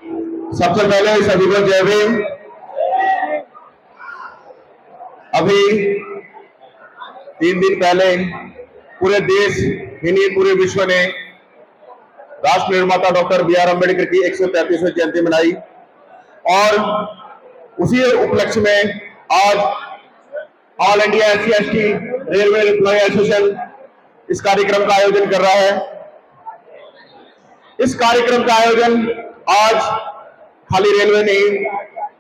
सबसे पहले सभी को जय भीम। अभी 3 दिन पहले पूरे देश ही नहीं पूरे विश्व ने राष्ट्र निर्माता डॉक्टर बी.आर. अम्बेडकर की 133वीं जयंती मनाई और उसी उपलक्ष्य में आज all India SC/ST railway employ association इस कार्यक्रम का आयोजन कर रहा है। इस कार्यक्रम का आयोजन आज खाली रेलवे नहीं,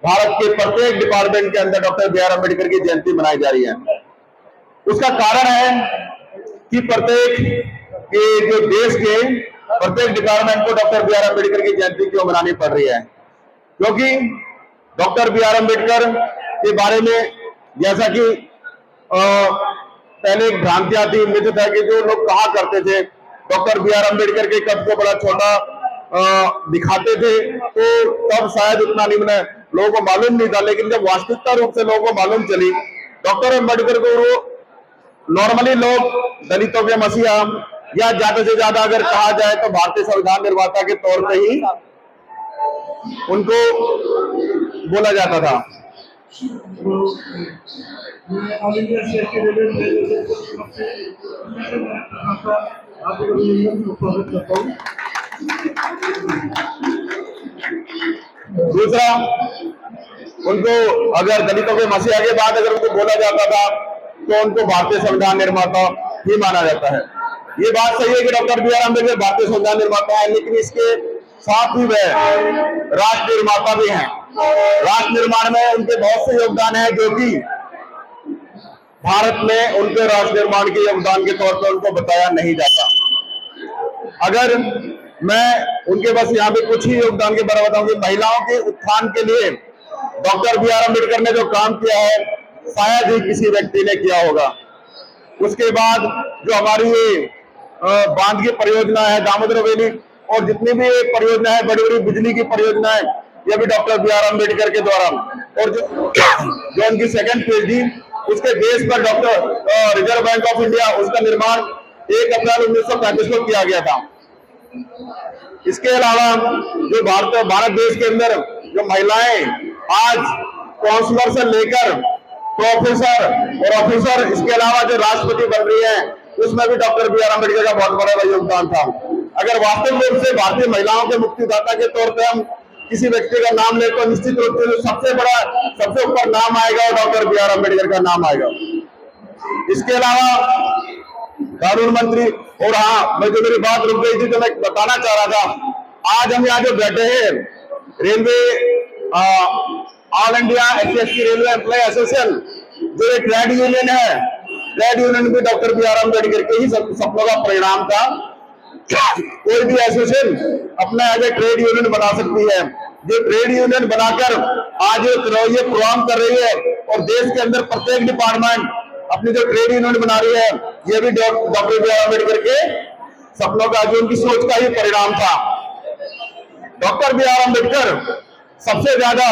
भारत के प्रत्येक डिपार्टमेंट के अंदर डॉक्टर बी.आर. अम्बेडकर की जयंती मनाई जा रही है। उसका कारण है कि प्रत्येक जो देश के प्रत्येक डिपार्टमेंट को डॉक्टर बी.आर. अम्बेडकर की जयंती क्यों मनानी पड़ रही है, क्योंकि डॉक्टर बी.आर. अम्बेडकर के बारे में जैसा कि पहले एक भ्रांतियां थी, मिथ था कि जो लोग कहा करते थे डॉक्टर बी.आर. अम्बेडकर के कद को बड़ा छोटा दिखाते थे, तो तब शायद उतना नहीं लोगों को मालूम नहीं था। लेकिन जब वास्तविकता रूप से लोगों को मालूम चली, डॉक्टर अम्बेडकर को नॉर्मली लोग दलितों के मसीहा या ज्यादा से ज्यादा अगर कहा जाए तो भारतीय संविधान निर्माता के तौर पे ही उनको बोला जाता था। दूसरा, उनको अगर दलितों के मसीहा के बाद अगर उनको बोला जाता था तो उनको भारतीय संविधान निर्माता ही माना जाता है। ये बात सही है कि डॉक्टर बी.आर. अम्बेडकर भारतीय संविधान निर्माता है, लेकिन इसके साथ ही वह राष्ट्र निर्माता भी हैं। राष्ट्र निर्माण में उनके बहुत से योगदान है, जो कि भारत में उनके राष्ट्र निर्माण के योगदान के तौर पर उनको बताया नहीं जाता। अगर मैं उनके बस यहाँ पे कुछ ही योगदान के बारे में बताऊं कि महिलाओं के उत्थान के लिए डॉक्टर बी.आर. अम्बेडकर ने जो काम किया है शायद ही किसी व्यक्ति ने किया होगा। उसके बाद जो हमारी ये बांध की परियोजना है, दामोदर वैली, और जितनी भी परियोजना है, बड़ी बड़ी बिजली की परियोजना है, ये भी डॉक्टर बी.आर. अम्बेडकर के द्वारा। और जो उनकी सेकंड PhD उसके बेस पर doctor reserve bank of India, उसका निर्माण 1 अप्रैल 1935 को किया गया था। इसके अलावा जो भारत देश के अंदर जो महिलाएं आज काउंसलर से लेकर प्रोफेसर और ऑफिसर, इसके अलावा जो राष्ट्रपति बन रही है, उसमें भी डॉक्टर बी.आर. अम्बेडकर का बहुत बड़ा योगदान था। अगर वास्तव रूप से भारतीय महिलाओं के मुक्तिदाता के तौर पर हम किसी व्यक्ति का नाम ले तो निश्चित रूप से सबसे ऊपर नाम आएगा और डॉक्टर बी.आर. अम्बेडकर का नाम आएगा। इसके अलावा कानून मंत्री, और हाँ, मैं जो मेरी बात रुक गई थी तो मैं बताना चाह रहा था, आज हम यहाँ जो बैठे हैं railway all India SC/ST railway employ association, जो एक ट्रेड यूनियन है, ट्रेड यूनियन भी डॉक्टर बी.आर. अम्बेडकर के ही सपनों का परिणाम था। कोई भी एसोसिएशन अपना एज ए ट्रेड यूनियन बना सकती है। जो ट्रेड यूनियन बनाकर आज ये प्रोग्राम कर रही है और देश के अंदर प्रत्येक डिपार्टमेंट अपनी जो ट्रेड यूनियन बना रही है, ये भी डॉक्टर बी.आर. अम्बेडकर के सपनों का, जो उनकी सोच का ही परिणाम था। Doctor B R. अम्बेडकर सबसे ज्यादा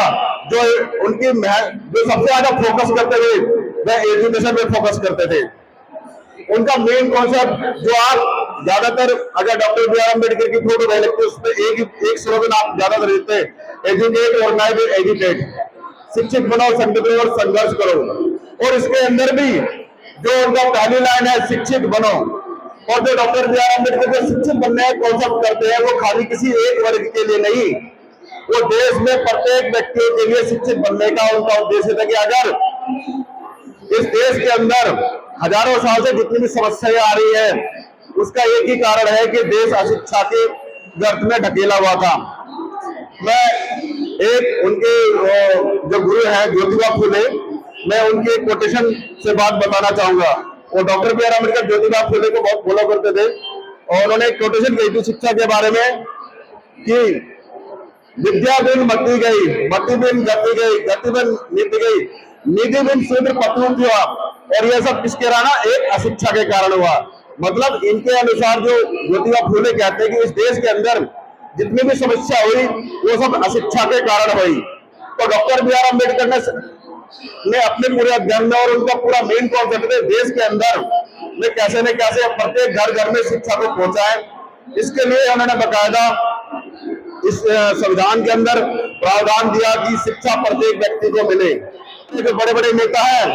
जो सबसे ज्यादा फोकस करते थे वह एजुकेशन पे फोकस करते थे। उनका मेन कॉन्सेप्ट, जो आप ज्यादातर अगर डॉक्टर बी.आर. अम्बेडकर की फोटो रह लगते उस पर एक स्लोगन आप ज्यादातर देते, एजुकेट और नाइट एजुकेट, शिक्षित बनो, संगठित और संघर्ष करो। और इसके अंदर भी जो उनका पहली लाइन है, शिक्षित बनो, और जो डॉक्टर बी.आर. अम्बेडकर जो शिक्षित बनने का कॉन्सेप्ट करते हैं, वो खाली किसी एक वर्ग के लिए नहीं, वो देश में प्रत्येक व्यक्ति के लिए शिक्षित बनने का उनका उद्देश्य था। कि अगर इस देश के अंदर हजारों साल से जितनी भी समस्याएं आ रही है, उसका एक ही कारण है कि देश अशिक्षा के गर्त में ढकेला हुआ था। मैं एक उनके जो गुरु हैं ज्योतिबा फुले, मैं उनके कोटेशन से बात बताना चाहूंगा। और डॉक्टर बी.आर. अम्बेडकर ज्योतिबा फुले को बहुत फॉलो करते थे, और उन्होंने एक कोटेशन कही थी शिक्षा के बारे में कि विद्या बिन मती गई, मती बिन गति गई, गति बिन निधि गई, निधि बिन शूद्र पतन हुआ। और यह सब किसके रहा ना, एक अशिक्षा के कारण हुआ। मतलब इनके अनुसार जो ज्योतिबा फुले कहते हैं कि इस देश के अंदर जितनी भी समस्या हुई वो सब अशिक्षा के कारण हुई। तो डॉक्टर बी.आर. अम्बेडकर ने अपने पूरे अध्ययन में, और उनका पूरा मेन कॉन्सेप्ट है देश के अंदर में कैसे न कैसे प्रत्येक घर घर में शिक्षा को पहुंचाए। इसके लिए उन्होंने बकायदा इस संविधान के अंदर प्रावधान दिया कि शिक्षा प्रत्येक व्यक्ति को मिले। जो बड़े बड़े नेता हैं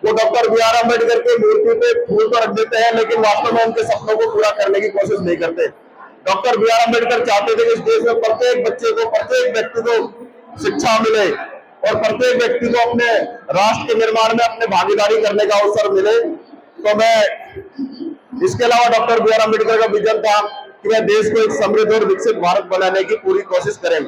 वो डॉक्टर बी.आर. अम्बेडकर के मूर्ति पे फूल तो रख देते हैं, लेकिन वास्तव में उनके सपनों को पूरा करने की कोशिश नहीं करते। Doctor B R. अम्बेडकर चाहते थे कि इस देश में प्रत्येक बच्चे को, प्रत्येक व्यक्ति को शिक्षा मिले और प्रत्येक व्यक्ति को अपने राष्ट्र के निर्माण में अपने भागीदारी करने का अवसर मिले। तो मैं इसके अलावा डॉक्टर बी.आर. अम्बेडकर का विजन था कि वह देश को एक समृद्ध और विकसित भारत बनाने की पूरी कोशिश करें।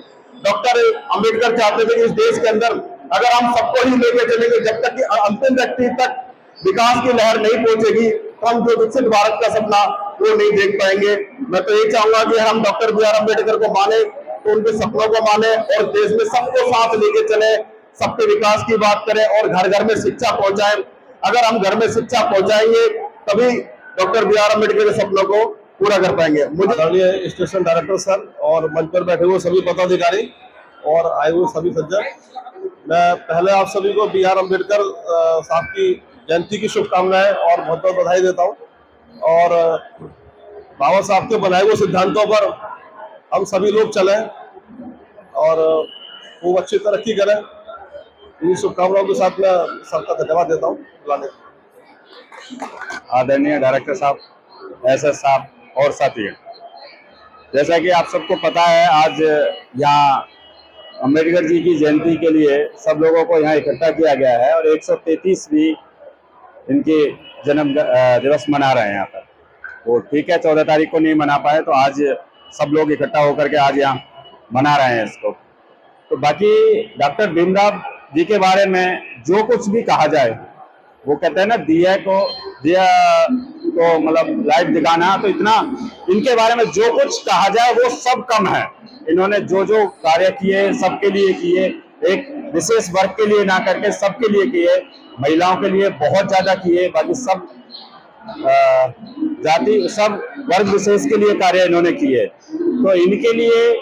डॉक्टर अम्बेडकर चाहते थे कि इस देश के अंदर अगर हम सबको ही लेके चलेंगे, जब तक कि अंतिम व्यक्ति तक विकास की लहर नहीं पहुंचेगी, तो हम जो विकसित भारत का सपना वो नहीं देख पाएंगे। मैं तो ये चाहूंगा कि हम डॉक्टर बी.आर. अम्बेडकर को माने तो उनके सपनों को माने और देश में सबको साथ लेके चले, सबके विकास की बात करें और घर घर में शिक्षा पहुंचाएं। अगर हम घर में शिक्षा पहुंचाएंगे तभी डॉक्टर बी.आर. अम्बेडकर के सपनों को पूरा कर पाएंगे। मुझे आदरणीय स्टेशन डायरेक्टर सर और मंच पर बैठे हुए सभी पदाधिकारी और आए हुए सभी सज्जन, मैं पहले आप सभी को बी.आर. अम्बेडकर साहब की जयंती की शुभकामनाएं और बहुत बहुत बधाई देता हूं। और बाबा साहब के बनाए हुए सिद्धांतों पर हम सभी लोग चलें और खूब अच्छी तरक्की करें। इन शुभकामनाओं के साथ मैं सबका धन्यवाद देता हूँ। आदरणीय डायरेक्टर साहब, एसएस साहब और साथियों, जैसा कि आप सबको पता है, आज यहाँ अम्बेडकर जी की जयंती के लिए सब लोगों को यहाँ इकट्ठा किया गया है और 133वीं इनके जन्म दिवस मना रहे हैं यहाँ पर। वो ठीक है, 14 तारीख को नहीं मना पाए तो आज सब लोग इकट्ठा होकर के आज यहाँ मना रहे हैं इसको। तो बाकी डॉक्टर भीमराव जी के बारे में जो कुछ भी कहा जाए, वो कहते हैं ना, दिया को मतलब लाइट दिखाना, तो इतना इनके बारे में जो कुछ कहा जाए वो सब कम है। इन्होंने जो जो कार्य किए सबके लिए किए, एक विशेष वर्ग के लिए ना करके सबके लिए किए, महिलाओं के लिए बहुत ज्यादा किए, बाकी सब जाति सब वर्ग विशेष के लिए कार्य इन्होंने किए। तो इनके लिए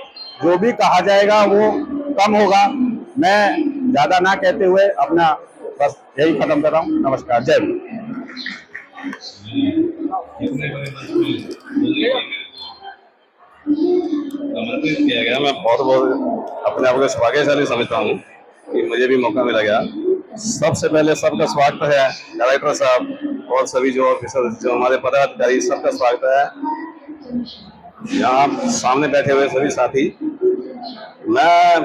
जो भी कहा जाएगा वो कम होगा। मैं ज्यादा ना कहते हुए अपना बस यही खत्म कर रहा हूँ। नमस्कार, जय हिंद। आमंत्रित किया गया, मैं बहुत बहुत अपने आप को सौभाग्यशाली समझता हूँ कि मुझे भी मौका मिला गया। सबसे पहले सबका स्वागत है डायरेक्टर साहब और सभी जो हमारे पदाधिकारी, सबका स्वागत है। यहाँ सामने बैठे हुए सभी साथी, मैं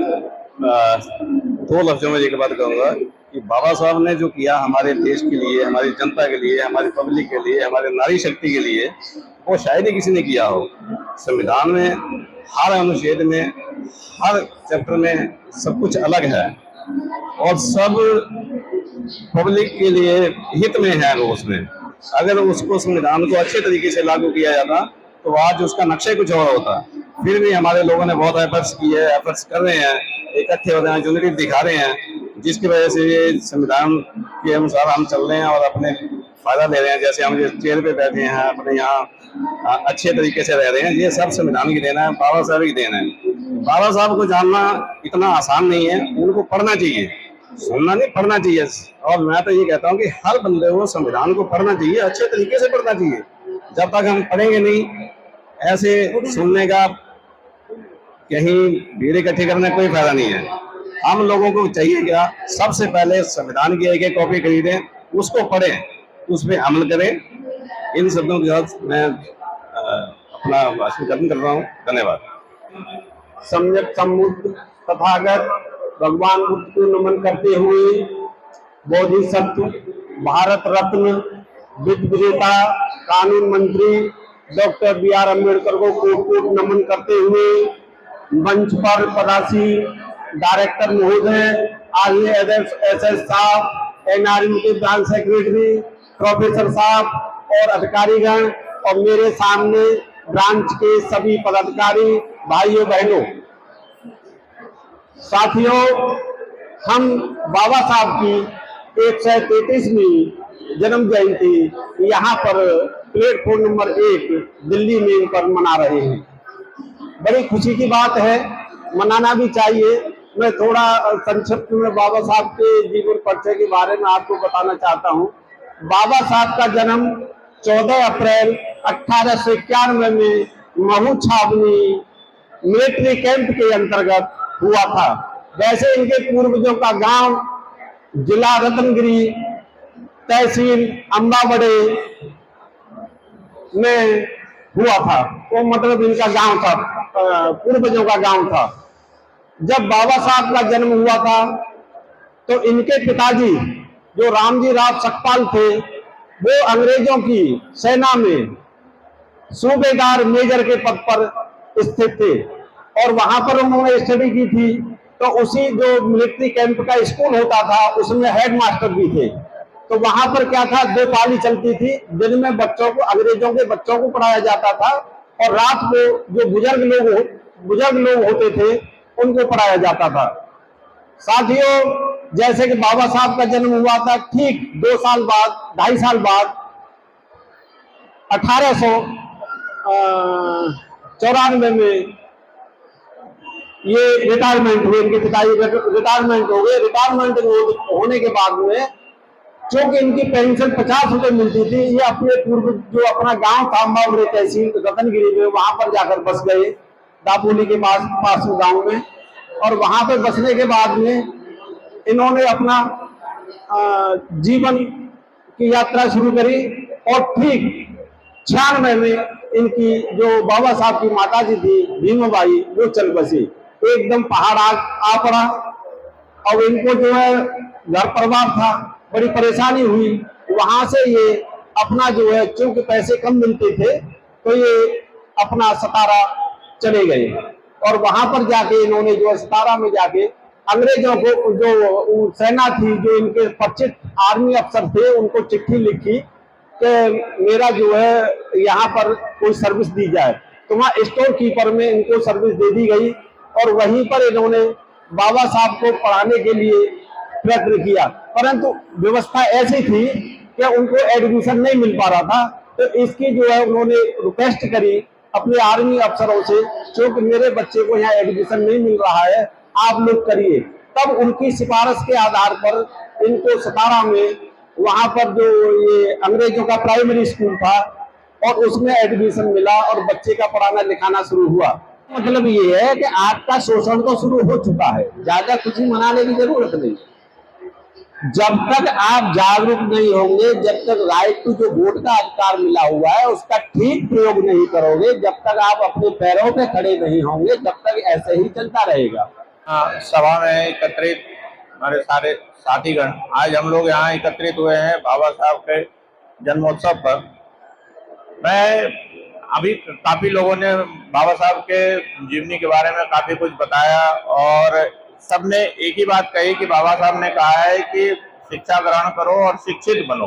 2 लफ्जों में एक बात कहूँगा कि बाबा साहब ने जो किया हमारे देश के लिए, हमारी जनता के लिए, हमारी पब्लिक के लिए, हमारे नारी शक्ति के लिए, वो शायद ही किसी ने किया हो। संविधान में हर अनुच्छेद में, हर चैप्टर में सब कुछ अलग है और सब पब्लिक के लिए हित में है वो उसमें। अगर उसको संविधान को अच्छे तरीके से लागू किया जाता तो आज उसका नक्शा कुछ और होता। फिर भी हमारे लोगों ने बहुत एफर्ट्स किए, एफर्ट्स कर रहे हैं, इकट्ठे हो रहे हैं, यूनिटी दिखा रहे हैं, जिसकी वजह से ये संविधान के अनुसार हम चल रहे हैं और अपने फायदा ले रहे हैं। जैसे हम चेयर पे बैठे हैं, अपने यहाँ अच्छे तरीके से रह रहे हैं, ये सब संविधान की देन है, बाबा साहब की देन है। बाबा साहब को जानना इतना आसान नहीं है, उनको पढ़ना चाहिए, सुनना नहीं, पढ़ना चाहिए। और मैं तो ये कहता हूँ कि हर बंदे को संविधान को पढ़ना चाहिए, अच्छे तरीके से पढ़ना चाहिए। जब तक हम पढ़ेंगे नहीं, ऐसे सुनने का, कहीं भीड़ इकट्ठी करने का कोई फायदा नहीं है। हम लोगों को चाहिए क्या, सबसे पहले संविधान की एक कॉपी खरीदें, उसको पढ़ें, उस पर अमल करें। इन शब्दों के साथ मैं अपना भाषण खत्म कर रहा हूँ। धन्यवाद। सम्यक सम्बुद्ध तथागत भगवान बुद्ध को नमन करते हुए बोधिसत्व, भारत रत्न, वित्त विजेता, कानून मंत्री डॉक्टर बी.आर. अम्बेडकर को कोट कोट नमन करते हुए मंच पर पदासी डायरेक्टर महोदय, आगे एसएस साहब, एनआरयू के ब्रांच सेक्रेटरी प्रोफेसर साहब और अधिकारीगण और मेरे सामने ब्रांच के सभी पदाधिकारी, भाइयों बहनों, साथियों, हम बाबा साहब की 133वीं जन्म जयंती यहाँ पर प्लेटफॉर्म नंबर 1 दिल्ली में पर मना रहे हैं। बड़ी खुशी की बात है, मनाना भी चाहिए। मैं थोड़ा संक्षिप्त में बाबा साहब के जीवन परिचय के बारे में आपको बताना चाहता हूँ। बाबा साहब का जन्म 14 अप्रैल 1891 में महू छावनी मिलिट्री कैंप के अंतर्गत हुआ था। वैसे इनके पूर्वजों का गांव जिला रत्नगिरी, तहसील अम्बावड़े में हुआ था। वो मतलब इनका गांव था, पूर्वजों का गांव था। जब बाबा साहब का जन्म हुआ था तो इनके पिताजी जो रामजी राव सकपाल थे, वो अंग्रेजों की सेना में सूबेदार मेजर के पद पर स्थित थे और वहां पर उन्होंने स्टडी की थी। तो उसी जो मिलिट्री कैंप का स्कूल होता था उसमें हेड मास्टर भी थे। तो वहां पर क्या था, 2 पाली चलती थी। दिन में बच्चों को, अंग्रेजों के बच्चों को पढ़ाया जाता था और रात को जो बुजुर्ग लोग होते थे उनको पढ़ाया जाता था। साथियों, जैसे कि बाबा साहब का जन्म हुआ था, ठीक 2 साल बाद, 2.5 साल बाद 1894 में ये रिटायरमेंट हुए। इनके पिताजी रिटायरमेंट हो गए। रिटायरमेंट होने के बाद में चूंकि इनकी पेंशन 50 रुपए मिलती थी, ये अपने पूर्व जो अपना गांव था अम्बावड़े तहसील रतनगिरी में, वहां पर जाकर बस गए, दापोली के पास गांव में। और वहां पर बसने के बाद में इन्होंने अपना जीवन की यात्रा शुरू करी। और ठीक 96 में इनकी जो बाबा साहब की माता जी थी भीमाबाई, वो चल बसी। एकदम पहाड़ आ पड़ा। अब इनको जो है घर परिवार था, बड़ी परेशानी हुई। वहां से ये अपना जो है, चूंकि पैसे कम मिलते थे, तो ये अपना सतारा चले गए। और वहां पर जाके इन्होंने जो है सतारा में जाके अंग्रेजों को, जो सेना थी, जो इनके परिचित आर्मी अफसर थे, उनको चिट्ठी लिखी कि मेरा जो है यहाँ पर कोई सर्विस दी जाए। तो वहाँ स्टोर कीपर में इनको सर्विस दे दी गई और वहीं पर इन्होंने बाबा साहब को पढ़ाने के लिए प्रयत्न किया। परंतु व्यवस्था ऐसी थी कि उनको एडमिशन नहीं मिल पा रहा था। तो इसकी जो है उन्होंने रिक्वेस्ट करी अपने आर्मी अफसरों से, क्योंकि मेरे बच्चे को यहाँ एडमिशन नहीं मिल रहा है, आप लोग करिए। तब उनकी सिफारिश के आधार पर इनको सतारा में, वहां पर जो ये अंग्रेजों का प्राइमरी स्कूल था, और उसमें एडमिशन मिला और बच्चे का पढ़ाना लिखाना शुरू हुआ। मतलब ये है कि आपका शोषण तो शुरू हो चुका है, ज्यादा खुशी मनाने की जरूरत नहीं। जब तक आप जागरूक नहीं होंगे, जब तक राइट टू जो वोट का अधिकार मिला हुआ है उसका ठीक प्रयोग नहीं करोगे, जब तक आप अपने पैरों पे खड़े नहीं होंगे, तब तक ऐसे ही चलता रहेगा। सभा में एकत्रित हमारे सारे साथीगण, आज हम लोग यहाँ एकत्रित हुए हैं बाबा साहब के जन्मोत्सव पर। मैं अभी काफी लोगों ने बाबा साहब के जीवनी के बारे में काफी कुछ बताया और सबने एक ही बात कही कि बाबा साहब ने कहा है कि शिक्षा ग्रहण करो और शिक्षित बनो।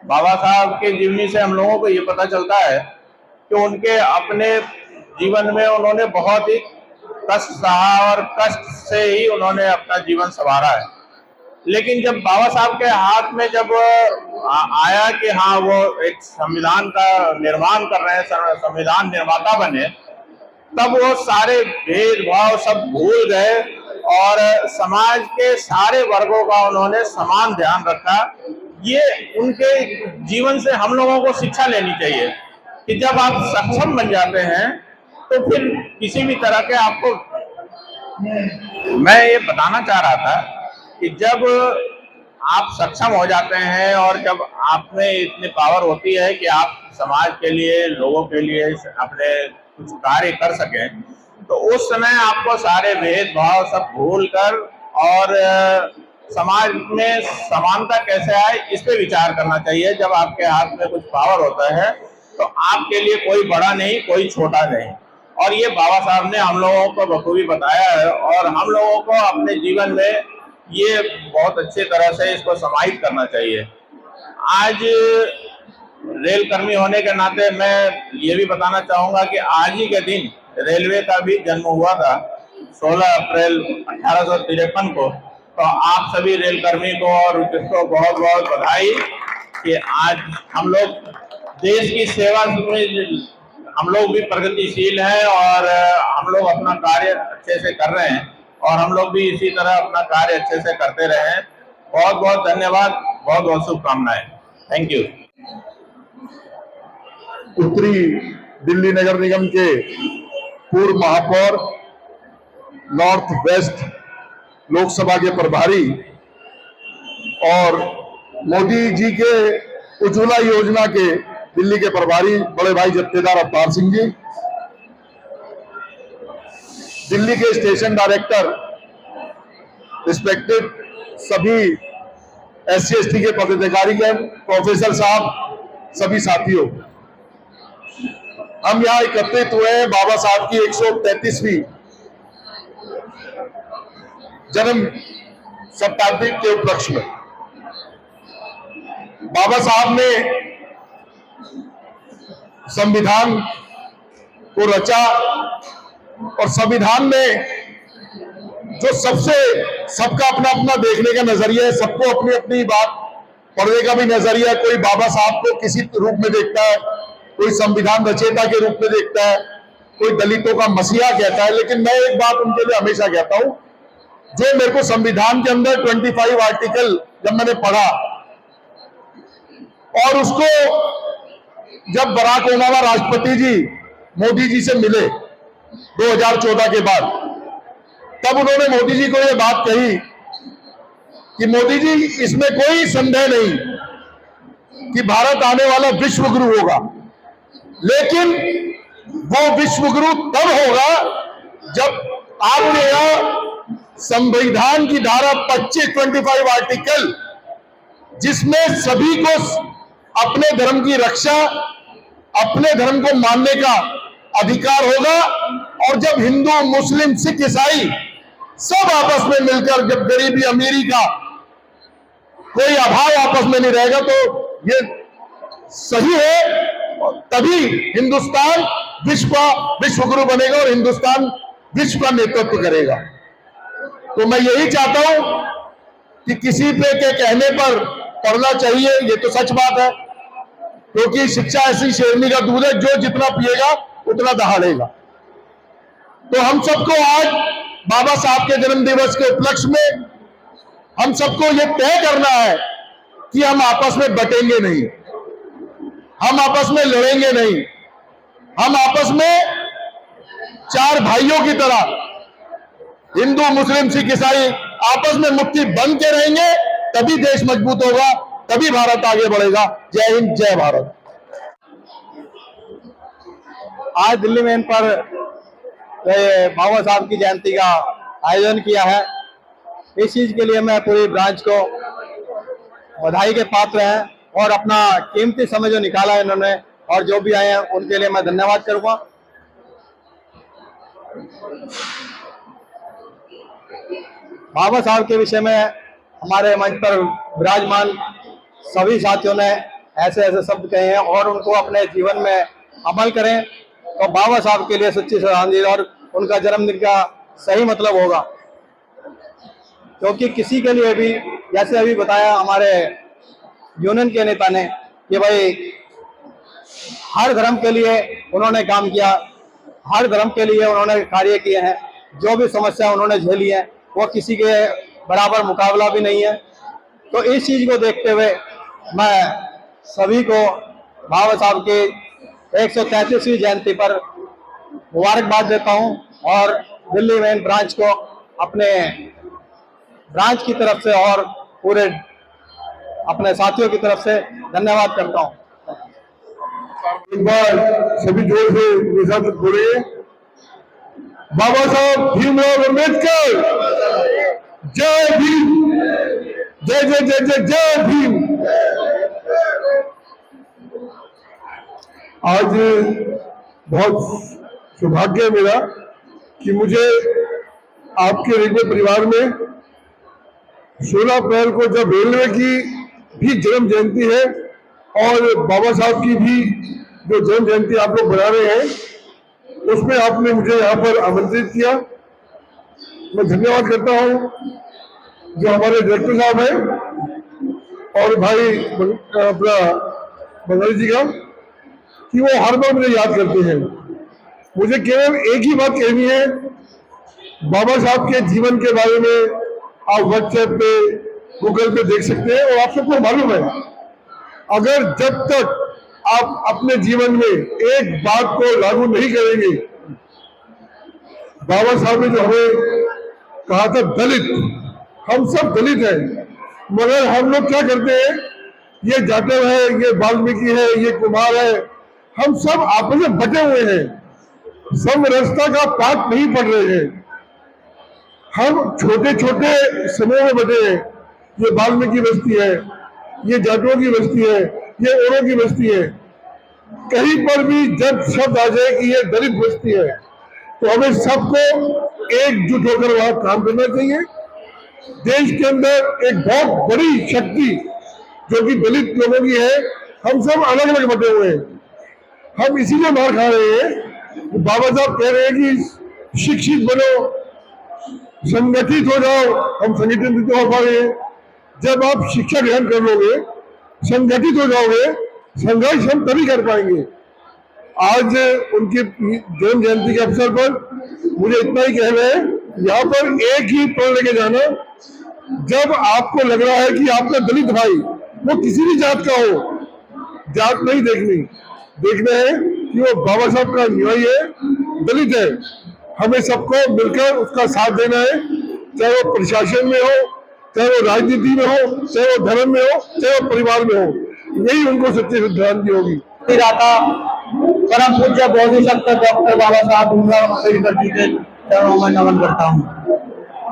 बाबा साहब के जीवनी से हम लोगों को ये पता चलता है कि उनके अपने जीवन में उन्होंने बहुत ही कष्ट सहा और कष्ट से ही उन्होंने अपना जीवन संवारा है। लेकिन जब बाबा साहब के हाथ में जब आया कि हाँ वो एक संविधान का निर्माण कर रहे हैं, संविधान निर्माता बने, तब वो सारे भेदभाव सब भूल गए और समाज के सारे वर्गों का उन्होंने समान ध्यान रखा। ये उनके जीवन से हम लोगों को शिक्षा लेनी चाहिए कि जब आप सक्षम बन जाते हैं तो फिर किसी भी तरह के आपको, मैं ये बताना चाह रहा था कि जब आप सक्षम हो जाते हैं और जब आप में इतनी पावर होती है कि आप समाज के लिए, लोगों के लिए अपने कुछ कार्य कर सकें, तो उस समय आपको सारे भेदभाव सब भूल कर और समाज में समानता कैसे आए इस पे विचार करना चाहिए। जब आपके हाथ में कुछ पावर होता है तो आपके लिए कोई बड़ा नहीं, कोई छोटा नहीं। और ये बाबा साहब ने हम लोगों को बखूबी बताया है और हम लोगों को अपने जीवन में ये बहुत अच्छे तरह से इसको समाहित करना चाहिए। आज रेल कर्मी होने के नाते मैं ये भी बताना चाहूंगा कि आज ही के दिन रेलवे का भी जन्म हुआ था 16 अप्रैल 1853 को। तो आप सभी रेल कर्मी को और जिसको बहुत बहुत बधाई कि आज हम लोग देश की सेवा में हम लोग भी प्रगतिशील हैं और हम लोग अपना कार्य अच्छे से कर रहे हैं और हम लोग भी इसी तरह अपना कार्य अच्छे से करते रहे। बहुत बहुत धन्यवाद, बहुत बहुत शुभकामनाएं। Thank you. उत्तरी दिल्ली नगर निगम के पूर्व महापौर, नॉर्थ वेस्ट लोकसभा के प्रभारी और मोदी जी के उज्ज्वला योजना के दिल्ली के प्रभारी बड़े भाई जत्थेदार अवतार सिंह जी, दिल्ली के स्टेशन डायरेक्टर, रिस्पेक्टेड सभी SC/ST के पदाधिकारीगण, प्रोफेसर साहब, सभी साथियों, हम यहां एकत्रित हुए हैं बाबा साहब की 133वीं जन्म शताब्दी के उपलक्ष्य में। बाबा साहब ने संविधान को रचा और संविधान में जो सबका अपना अपना देखने का नजरिया है, सबको अपनी अपनी बात पढ़ने का भी नजरिया है। कोई बाबा साहब को किसी रूप में देखता है, कोई संविधान रचयिता के रूप में देखता है, कोई दलितों का मसीहा कहता है। लेकिन मैं एक बात उनके लिए हमेशा कहता हूं, जो मेरे को संविधान के अंदर 25 आर्टिकल जब मैंने पढ़ा और उसको जब बराक ओबामा राष्ट्रपति जी मोदी जी से मिले 2014 के बाद, तब उन्होंने मोदी जी को यह बात कही कि मोदी जी, इसमें कोई संदेह नहीं कि भारत आने वाला विश्व गुरु होगा, लेकिन वो विश्व गुरु तब होगा जब आपके यहां संविधान की धारा 25 आर्टिकल, जिसमें सभी को अपने धर्म की रक्षा, अपने धर्म को मानने का अधिकार होगा, और जब हिंदू, मुस्लिम, सिख, ईसाई सब आपस में मिलकर, जब गरीबी अमीरी का कोई अभाव आपस में नहीं रहेगा, तो ये सही है, तभी हिंदुस्तान विश्व गुरु बनेगा और हिंदुस्तान विश्व का नेतृत्व करेगा। तो मैं यही चाहता हूं कि किसी पे के कहने पर पढ़ना चाहिए, ये तो सच बात है, क्योंकि शिक्षा ऐसी शेरनी का दूध है, जो जितना पिएगा उतना दहाड़ेगा। तो हम सबको आज बाबा साहब के जन्म दिवस के उपलक्ष्य में हम सबको ये तय करना है कि हम आपस में बटेंगे नहीं, हम आपस में लड़ेंगे नहीं, हम आपस में चार भाइयों की तरह हिंदू, मुस्लिम, सिख, ईसाई आपस में मुट्ठी बंध के रहेंगे, तभी देश मजबूत होगा, तभी भारत आगे बढ़ेगा। जय हिंद, जय भारत। आज दिल्ली में इन पर बाबा साहब की जयंती का आयोजन किया है। इस चीज के लिए मैं पूरी ब्रांच को बधाई के पात्र हैं और अपना कीमती समय जो निकाला है इन्होंने, और जो भी आए हैं उनके लिए मैं धन्यवाद करूंगा। बाबा साहब के विषय में हमारे मंच पर विराजमान सभी साथियों ने ऐसे ऐसे शब्द कहे हैं, और उनको अपने जीवन में अमल करें तो बाबा साहब के लिए सच्ची श्रद्धांजलि और उनका जन्मदिन का सही मतलब होगा। क्योंकि किसी के लिए भी, जैसे अभी बताया हमारे यूनियन के नेता ने, कि भाई हर धर्म के लिए उन्होंने काम किया, हर धर्म के लिए उन्होंने कार्य किए हैं, जो भी समस्या उन्होंने झेली है वो किसी के बराबर मुकाबला भी नहीं है। तो इस चीज को देखते हुए मैं सभी को बाबा साहब की 133वीं जयंती पर मुबारकबाद देता हूं, और दिल्ली मेन ब्रांच को अपने ब्रांच की तरफ से और पूरे अपने साथियों की तरफ से धन्यवाद करता हूं। एक बार सभी जोर से मेरे साथ बोलिए, बाबा साहब भीमराव अम्बेडकर, जय भीम, जय जय जय जय जय भीम। आज बहुत सौभाग्य है मेरा कि मुझे आपके रेलवे परिवार में 16 अप्रैल को, जब रेलवे की भी जन्म जयंती है और बाबा साहब की भी जो जन्म जयंती आप लोग मना रहे हैं, उसमें आपने मुझे यहाँ पर आमंत्रित किया। मैं धन्यवाद करता हूँ जो हमारे डायरेक्टर साहब हैं और भाई अपना बंगाली जी का, कि वो हर बार मुझे याद करते हैं। मुझे केवल एक ही बात कहनी है, बाबा साहब के जीवन के बारे में आप व्हाट्सएप पे, गूगल पे देख सकते हैं, और आप सबको मालूम है, अगर जब तक आप अपने जीवन में एक बात को लागू नहीं करेंगे बाबा साहब ने जो हमें कहा था दलित, हम सब दलित हैं, मगर हम लोग क्या करते हैं, ये जाटव है, ये वाल्मीकि है, ये कुमार है, हम सब आपस में बटे हुए हैं, समरसता का पाठ नहीं पढ़ रहे हैं। हम छोटे छोटे समूह में बटे हैं, ये वाल्मीकि बस्ती है, ये जाटवों की बस्ती है, ये औरों की बस्ती है। कहीं पर भी जब शब्द आ जाए कि ये दलित बस्ती है, तो हमें सबको एकजुट होकर वहां काम करना चाहिए। देश के अंदर एक बहुत बड़ी शक्ति जो कि दलित लोगों की है, हम सब अलग अलग बटे हुए हैं। हम इसीलिए मार खा रहे हैं। बाबा साहब कह रहे हैं कि शिक्षित बनो, संगठित हो जाओ, हम संगठित नहीं हो पा रहे हैं। जब आप शिक्षा ग्रहण कर लोगे, संगठित हो जाओगे, संघर्ष हम तभी कर पाएंगे। आज उनकी जन्म जयंती के अवसर पर मुझे इतना ही कहना है, यहाँ पर एक ही पेड़ लेके जाना। जब आपको लग रहा है कि आपका दलित भाई, वो किसी भी जात का हो, जात नहीं देखनी, देखना है कि वो बाबा साहब का अनुयायी है, दलित है। हमें सबको मिलकर उसका साथ देना है, चाहे वो प्रशासन में हो, चाहे वो राजनीति में हो, चाहे वो धर्म में हो, चाहे वो परिवार में हो। यही उनको सच्ची श्रद्धांजलि होगी। परम पूज्य बोधि सत्व डॉक्टर बाबा साहब भीमराव अम्बेडकर जी के चरणों में नमन करता हूँ।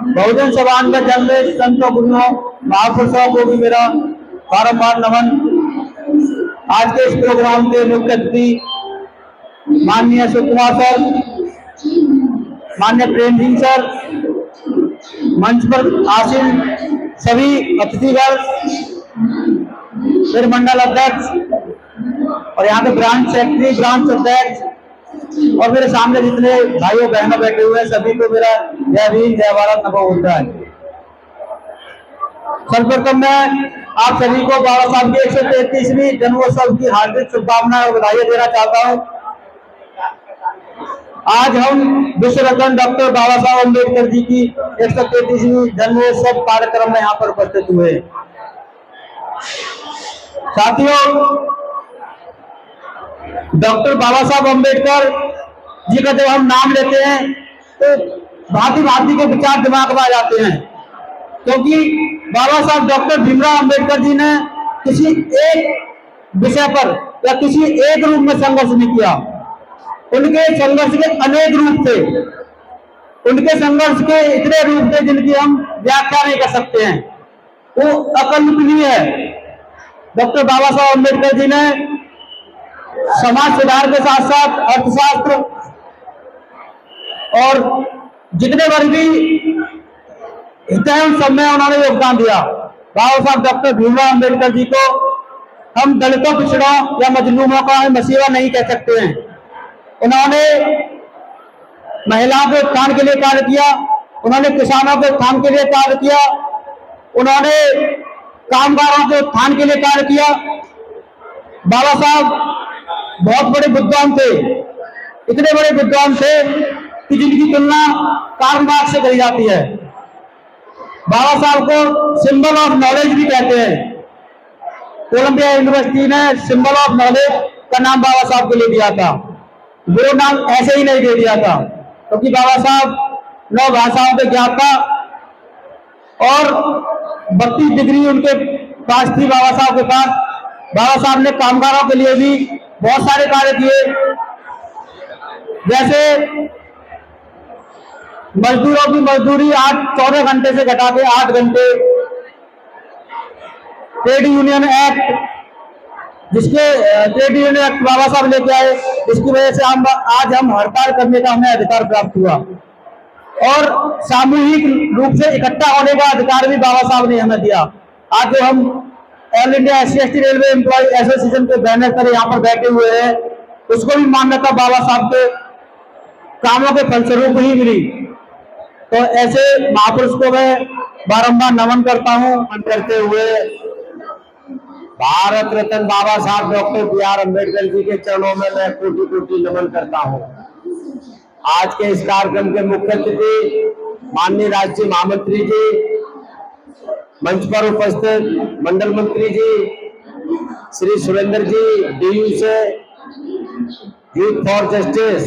बहुजन समाज में जन्मे संतों गुरुओं महापुरुषों को भी मेरा बारंबार नमन। आज के इस प्रोग्राम के मुख्य अतिथि माननीय सुकुमार सर, माननीय प्रेम सिंह सर, मंच पर आसीन सभी अतिथिगण, मेरे मंडल अध्यक्ष और यहाँ पे ब्रांच सेक्रेटरी, ब्रांच अध्यक्ष और मेरे सामने जितने भाइयों बहनों बैठे हुए हैं, सभी को मेरा जय भीम, जय भारत, नमो बुद्धाय। सर्वप्रथम मैं आप सभी को बाबा साहब की 133वीं जन्मोत्सव की हार्दिक शुभकामनाएं और बधाई देना चाहता हूँ। आज हम विश्व रत्न डॉक्टर बाबा साहब अम्बेडकर जी की 133वीं जन्मोत्सव कार्यक्रम में यहाँ पर उपस्थित हुए। साथियों, डॉक्टर बाबा साहब अम्बेडकर जी का जब हम नाम लेते हैं तो भांति भांति के विचार दिमाग में आ जाते हैं, क्योंकि बाबा साहब डॉक्टर भीमराव अम्बेडकर जी ने किसी एक विषय पर या किसी एक रूप में संघर्ष नहीं किया। उनके संघर्ष के अनेक रूप थे, उनके संघर्ष के इतने रूप थे जिनकी हम व्याख्या नहीं कर सकते हैं, वो अकल्पनीय है। डॉक्टर बाबा साहब अम्बेडकर जी ने समाज सुधार के साथ साथ अर्थशास्त्र और जितने वर्गीय हित हैं उन सब में उन्होंने योगदान दिया। बाबा साहब डॉक्टर भीमराव अम्बेडकर जी को हम दलितों, पिछड़ों या मजलूमों का मसीहा नहीं कह सकते हैं। उन्होंने महिलाओं के उत्थान के लिए कार्य किया, उन्होंने किसानों के उत्थान के लिए कार्य किया, उन्होंने कामगारों के उत्थान के लिए कार्य किया। बाबा साहब बहुत बड़े विद्वान थे, इतने बड़े विद्वान थे कि जिनकी तुलना कार्ल मार्क्स से करी जाती है। बाबा साहब को सिंबल ऑफ नॉलेज भी कहते हैं। कोलंबिया यूनिवर्सिटी ने सिंबल ऑफ नॉलेज का नाम बाबा साहब को ले दिया था। वो नाम ऐसे ही नहीं दे दिया था, क्योंकि बाबा साहब 9 भाषाओं के ज्ञाता और 32 डिग्री उनके पास थी बाबा साहब के पास। बाबा साहब ने कामगारों के लिए भी बहुत सारे कार्य किए, जैसे मजदूरों की मजदूरी 14 घंटे से घटा के 8 घंटे, ट्रेड यूनियन एक्ट, जिसके ट्रेड यूनियन एक्ट बाबा साहब लेके आए, जिसकी वजह से आज हम हड़ताल करने का हमें अधिकार प्राप्त हुआ, और सामूहिक रूप से इकट्ठा होने का अधिकार भी बाबा साहब ने हमें दिया। आज जो हम all India SC/ST railway employ association के बैनर पर यहाँ पर बैठे हुए हैं, उसको भी मान्यता बाबा साहब के कामों के फलस्वरूप ही मिली। तो ऐसे महापुरुष को मैं बारंबार नमन करता हूँ। नमन करते हुए भारत रत्न बाबा साहब डॉक्टर BR अम्बेडकर जी के चरणों में मैं कोटि कोटि नमन करता हूँ। आज के इस कार्यक्रम के मुख्य अतिथि माननीय राष्ट्रीय महामंत्री जी, मंच पर उपस्थित मंडल मंत्री जी श्री सुरेंद्र जी DU से youth for justice,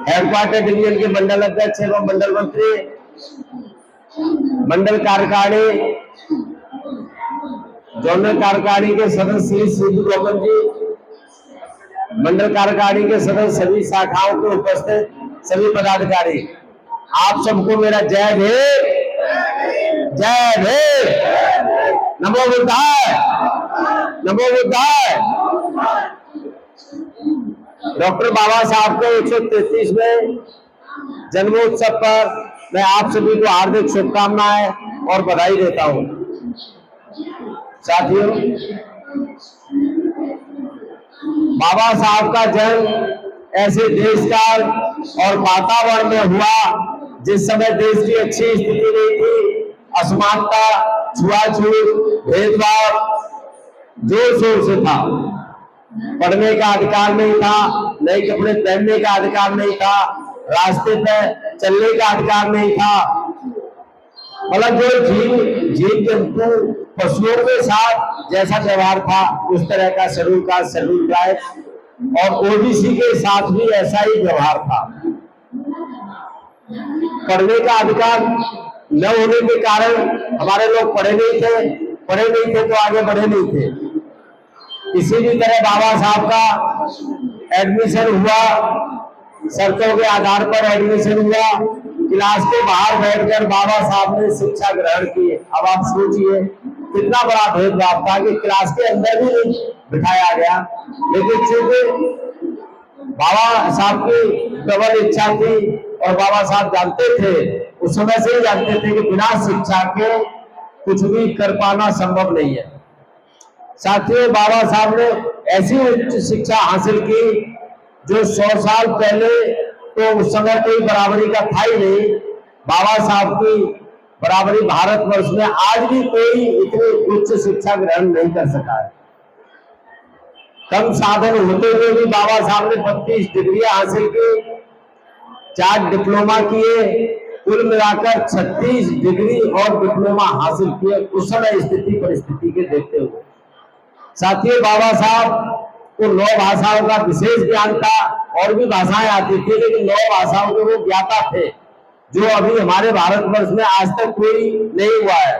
headquarter division के मंडल अध्यक्ष एवं मंडल मंत्री, मंडल कार्यकारिणी, जोनल कार्यकारिणी के सदस्य श्री सीधू गौतम जी, मंडल कार्यकारिणी के सदस्य, सभी शाखाओं के उपस्थित सभी पदाधिकारी, आप सबको मेरा जय भीम, जय भीम, नमो बुद्धाय, नमो बुद्धाय। डॉक्टर बाबा साहब के 133वें जन्मोत्सव पर मैं आप सभी को हार्दिक शुभकामनाएं और बधाई देता हूं। साथियों, बाबा साहब का जन्म ऐसे देश काल और वातावरण में हुआ जिस समय देश की अच्छी स्थिति नहीं थी, असमानता, छुआछूत, भेदभाव जोर शोर से था, पढ़ने का अधिकार नहीं था, नए कपड़े पहनने का अधिकार नहीं था, रास्ते पे चलने का अधिकार नहीं था। मतलब जो जीव जंतु पशुओं के साथ जैसा व्यवहार था उस तरह का शेड्यूल कास्ट, शेड्यूल ट्राइब और ओबीसी के साथ भी ऐसा ही व्यवहार था। पढ़ने का अधिकार न होने के कारण हमारे लोग पढ़े नहीं थे तो आगे बढ़े नहीं थे। किसी भी तरह बाबा साहब का एडमिशन हुआ, शर्तों के आधार पर एडमिशन हुआ, क्लास के बाहर बैठकर बाबा साहब ने शिक्षा ग्रहण की। अब आप सोचिए कितना बड़ा भेदभाव था कि क्लास के अंदर भी नहीं बिठाया गया, लेकिन चूंकि बाबा साहब की प्रबल इच्छा थी और बाबा साहब जानते थे, उस समय से ही जानते थे कि बिना शिक्षा के कुछ भी कर पाना संभव नहीं है। साथियों, बाबा साहब ने ऐसी उच्च शिक्षा हासिल की जो 100 साल पहले तो उस समय कोई बराबरी का था ही नहीं। बाबा साहब की बराबरी भारतवर्ष में आज भी कोई इतनी उच्च शिक्षा ग्रहण नहीं कर सका है। कम साधन होते हुए भी बाबा साहब ने 32 डिग्रियां हासिल की, 4 डिप्लोमा किए, कुल मिलाकर 36 डिग्री और डिप्लोमा हासिल किए उस समय स्थिति परिस्थिति के देखते हुए। साथियों, बाबा साहब को 9 भाषाओं का विशेष ज्ञान था, और भी भाषाएं आती थी, लेकिन 9 भाषाओं के वो ज्ञाता थे जो अभी हमारे भारतवर्ष में आज तक कोई नहीं हुआ है।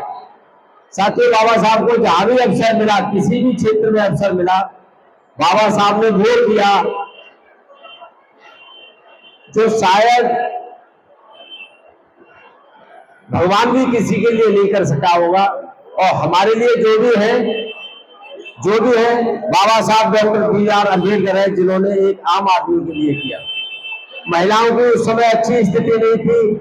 साथियों, बाबा साहब को जहां भी अवसर मिला, किसी भी क्षेत्र में अवसर मिला, बाबा साहब ने वो किया जो शायद भगवान भी किसी के लिए नहीं कर सका होगा। और हमारे लिए जो भी है बाबा साहब डॉक्टर BR अम्बेडकर है, जिन्होंने एक आम आदमी के लिए किया। महिलाओं की उस समय अच्छी स्थिति नहीं थी,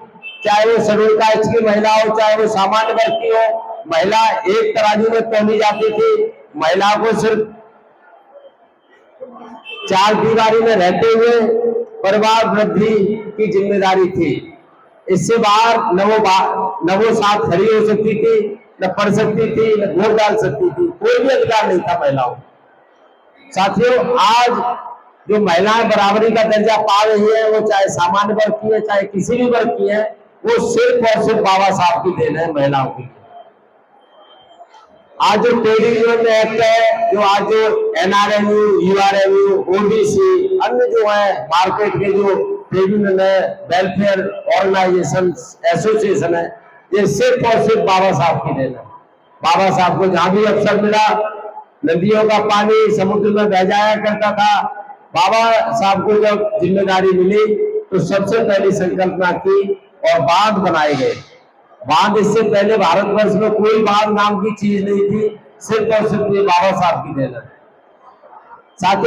चाहे वो शेड्यूल कास्ट की महिला हो, चाहे वो सामान्य वर्ग की हो। महिला एक तराजू में तौली जाती थी। महिला को सिर्फ 4 दीवारी में रहते हुए परिवार वृद्धि की जिम्मेदारी थी। इससे बाहर न वो साथ खड़ी हो सकती थी, न पढ़ सकती थी, न वोट डाल सकती थी, कोई भी अधिकार नहीं था महिलाओं। साथियों, आज जो महिलाएं बराबरी का दर्जा पा रही है, वो चाहे सामान्य वर्ग की है, चाहे किसी भी वर्ग की है, वो सिर्फ और सिर्फ बाबा साहब की देन है महिलाओं की। आज जो ट्रेड यूनियन एक्ट है, जो आज जो NRMU, URMU, OBC, अन्य जो है मार्केट के जो ट्रेड यूनियन है, वेलफेयर ऑर्गेनाइजेशन, एसोसिएशन है, ये सिर्फ और सिर्फ बाबा साहब की देन है। बाबा साहब को जहां भी अवसर मिला, नदियों का पानी समुद्र में बह जाया करता था। बाबा साहब को जब जिम्मेदारी मिली तो सबसे पहली संकल्पना की और बांध बनाए गए। बांध, इससे पहले भारतवर्ष में कोई बांध नाम की चीज नहीं थी, सिर्फ और सिर्फ ये बाबा साहब की देन है। साथ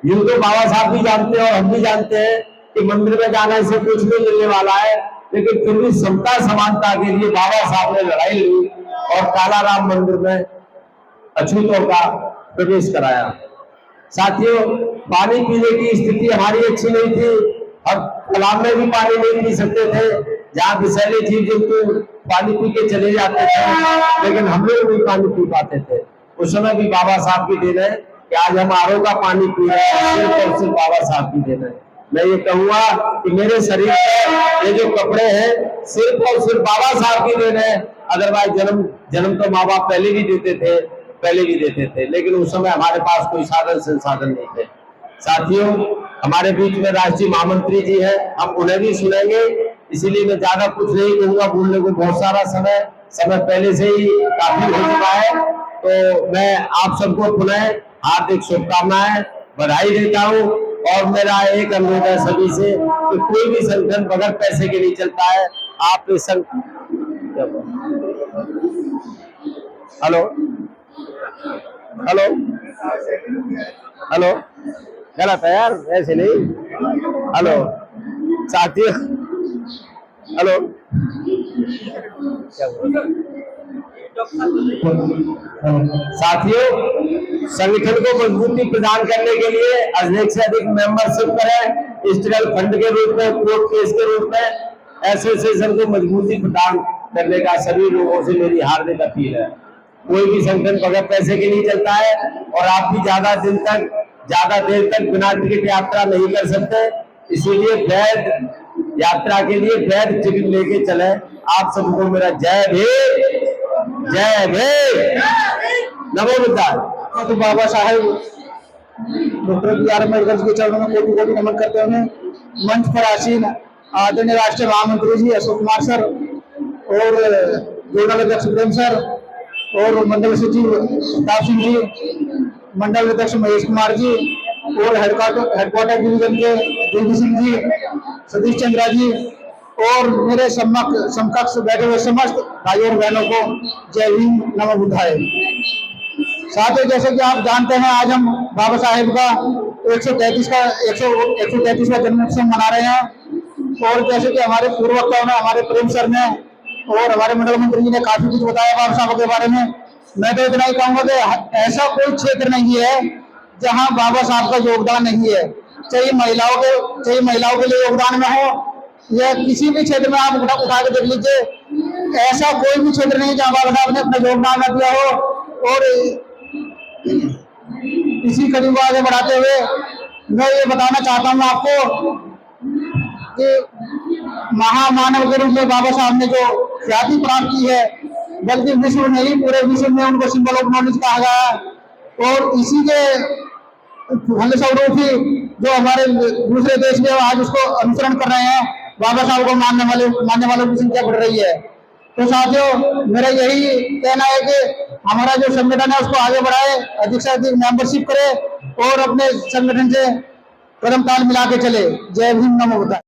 यूं तो बाबा साहब भी जानते हैं और हम भी जानते हैं कि मंदिर में जाने से कुछ नहीं मिलने वाला है, लेकिन फिर भी समता समानता के लिए बाबा साहब ने लड़ाई लड़ी और कालाराम मंदिर में अछूतों का प्रवेश कराया। साथियों, पानी पीने की स्थिति हमारी अच्छी नहीं थी, हम तालाब में भी पानी नहीं पी सकते थे, जहाँ विषैले जीव जंतु पानी पी के चले जाते थे, लेकिन हम लोग नहीं पानी पी पाते थे। उस समय भी बाबा साहब की देन है कि आज हम RO का पानी पी रहे हैं, सिर्फ और सिर्फ बाबा साहब की देन है। मैं ये कहूंगा कि मेरे शरीर में ये जो कपड़े हैं, सिर्फ और सिर्फ बाबा साहब की देन है। अदरवाइज जन्म तो माँ बाप पहले भी देते थे, लेकिन उस समय हमारे पास कोई साधन संसाधन नहीं थे। साथियों, हमारे बीच में राष्ट्रीय महामंत्री जी हैं, हम उन्हें भी सुनेंगे, इसीलिए मैं ज्यादा कुछ नहीं कहूंगा, बोलने को बहुत सारा समय पहले से ही काफी हो चुका है। तो मैं आप सबको पुनः हार्दिक शुभकामनाएं, बधाई देता हूं। और मेरा एक अनुरोध है सभी से कि कोई भी संगठन बगैर पैसे के नहीं चलता है। आप इस हेलो हेलो हेलो गलत है यार, ऐसे नहीं। हेलो साथियों, हेलो साथियों, संगठन को मजबूती प्रदान करने के लिए अधिक से अधिक मेंबरशिप करें, स्ट्रगल फंड के रूप में, कोर्ट केस के रूप में। एसोसिएशन को मजबूती प्रदान करने का सभी लोगों से मेरी हार्दिक अपील है। कोई भी संगठन बगैर पैसे के नहीं चलता है, और आप भी ज्यादा देर तक बिना टिकट यात्रा नहीं कर सकते, इसीलिए वैध यात्रा के लिए वैध टिकट लेके चले। आप सबको मेरा जय भीम, जय भीम, नमो बुद्धाय। तो बाबा साहेब डॉक्टर बी.आर. अम्बेडकर के चरणों में कोटि कोटि नमन करते हुए मंच पर आसीन आदरणीय राष्ट्रीय महामंत्री जी अशोक कुमार सर और जोनल अध्यक्ष प्रेम सर और मंडल सचिव प्रताप सिंह जी, मंडल अध्यक्ष महेश कुमार जी और हेडक्वार्टर डिवीजन के देवी सिंह जी, सतीश चंद्रा जी और मेरे समकक्ष बैठे हुए समस्त भाइयों और बहनों को जय भीम, नमो बुद्धाय। साथ ही जैसे कि आप जानते हैं, आज हम बाबा साहेब का 133वां जन्मोत्सव मना रहे हैं। और जैसे कि हमारे पूर्व वक्ताओं ने, हमारे प्रेम सर ने और हमारे मंडल मंत्री जी ने काफी कुछ बताया बाबा साहब के बारे में। मैं तो इतना ही कहूंगा कि ऐसा कोई क्षेत्र नहीं है जहां बाबा साहब का योगदान नहीं है, चाहे महिलाओं के लिए योगदान में हो या किसी भी क्षेत्र में। आप उठा के देख लीजिए, ऐसा कोई भी क्षेत्र नहीं जहां बाबा साहब ने अपना योगदान न दिया हो। और इसी कड़ी को आगे बढ़ाते हुए मैं ये बताना चाहता हूँ आपको कि महामानव के रूप में बाबा साहब ने जो ख्याति प्राप्त की है, बल्कि विश्व नहीं पूरे विश्व में उनको सिंबल ऑफ नॉलेज कहा गया है। और इसी के फलस्वरूप ही जो हमारे दूसरे देश में आज उसको अनुसरण कर रहे हैं, बाबा साहब को मानने वालों की संख्या बढ़ रही है। तो साथियों, मेरा यही कहना है कि हमारा जो संगठन है उसको आगे बढ़ाए, अधिक से अधिक मेंबरशिप करे और अपने संगठन से कदम ताल मिला के चले। जय भीम, नमो बुद्धाय।